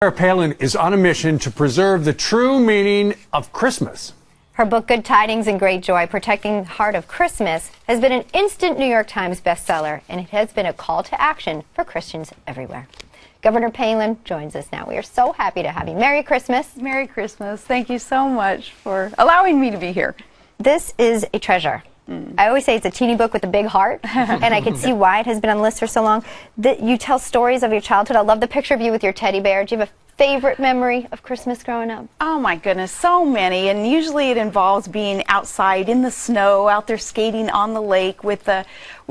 Palin is on a mission to preserve the true meaning of Christmas. Her book, Good Tidings and Great Joy, Protecting the Heart of Christmas, has been an instant New York Times bestseller, and it has been a call to action for Christians everywhere. Governor Palin joins us now. We are so happy to have you. Merry Christmas. Merry Christmas. Thank you so much for allowing me to be here. This is a treasure. I always say it's a teeny book with a big heart, and I can see why it has been on the list for so long. You tell stories of your childhood. I love the picture of you with your teddy bear. Do you have a favorite memory of Christmas growing up? Oh my goodness, so many, and usually it involves being outside in the snow, out there skating on the lake with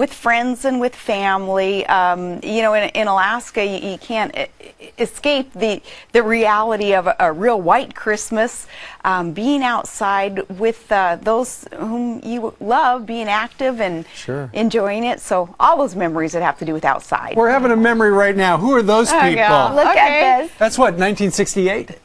friends and with family. You know, in Alaska, you can't escape the reality of a real white Christmas. Being outside with those whom you love, being active and enjoying it. So all those memories that have to do with outside. We're having a memory right now. Who are those people? Look at this. That's what, 1968?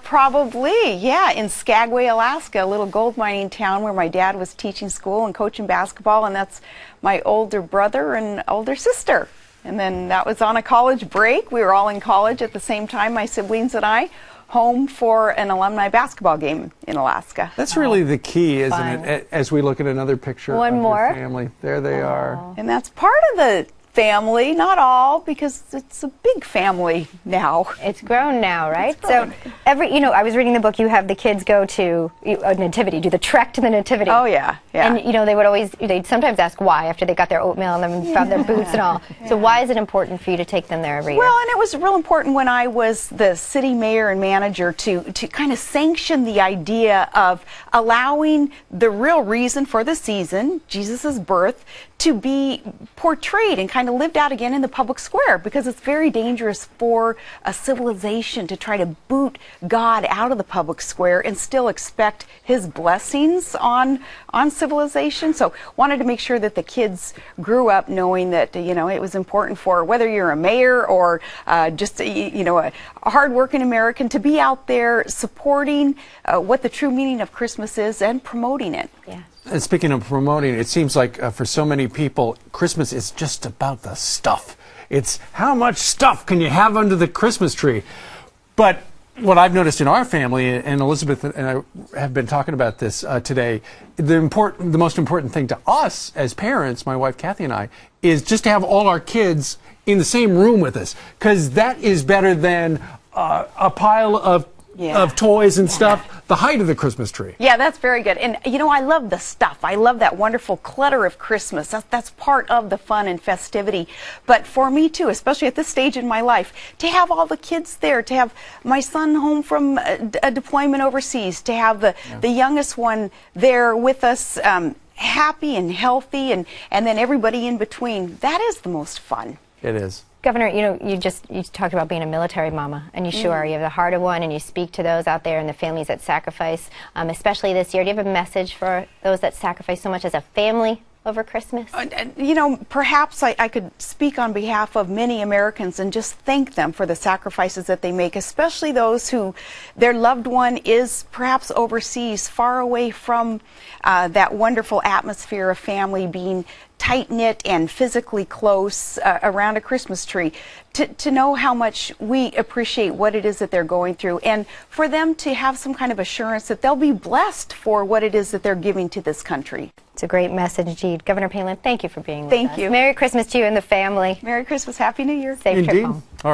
Probably, yeah, in Skagway, Alaska, a little gold mining town where my dad was teaching school and coaching basketball, and that's my older brother and older sister. And then that was on a college break. We were all in college at the same time, my siblings and I, home for an alumni basketball game in Alaska. That's really the key, isn't it? As we look at another picture of your family. There they are. And that's part of the family, not all, because it's a big family now. It's grown now, right? So I was reading the book. You have the kids go to a nativity, do the trek to the nativity. Oh yeah, yeah. And they'd sometimes ask why after they got their oatmeal and found their boots and all. So why is it important for you to take them there every year? Well, and it was real important when I was the city mayor and manager to kind of sanction the idea of allowing the real reason for the season, Jesus' birth, to be portrayed and kind of lived out again in the public square, because it's very dangerous for a civilization to try to boot God out of the public square and still expect his blessings on civilization. So wanted to make sure that the kids grew up knowing that, you know, it was important for whether you're a mayor or just a hardworking American to be out there supporting what the true meaning of Christmas is and promoting it. Yeah. And speaking of promoting, it seems like for so many people, Christmas is just about the stuff. It's how much stuff can you have under the Christmas tree? But what I've noticed in our family, and Elizabeth and I have been talking about this today, the most important thing to us as parents, my wife Kathy and I, is just to have all our kids in the same room with us, because that is better than a pile of toys and stuff, the height of the Christmas tree. Yeah, that's very good. And, you know, I love the stuff. I love that wonderful clutter of Christmas. That's part of the fun and festivity. But for me, too, especially at this stage in my life, to have all the kids there, to have my son home from a deployment overseas, to have the youngest one there with us, happy and healthy, and then everybody in between, that is the most fun. It is. Governor, you talked about being a military mama, and you sure are. You have the heart of one, and you speak to those out there and the families that sacrifice, especially this year. Do you have a message for those that sacrifice so much as a family over Christmas? You know, perhaps I could speak on behalf of many Americans and just thank them for the sacrifices that they make, especially those who their loved one is perhaps overseas, far away from that wonderful atmosphere of family, being tight-knit and physically close around a Christmas tree, to know how much we appreciate what it is that they're going through, and for them to have some kind of assurance that they'll be blessed for what it is that they're giving to this country. It's a great message, indeed. Governor Palin, thank you for being with us. Thank you. Merry Christmas to you and the family. Merry Christmas. Happy New Year. Safe trip home. All right.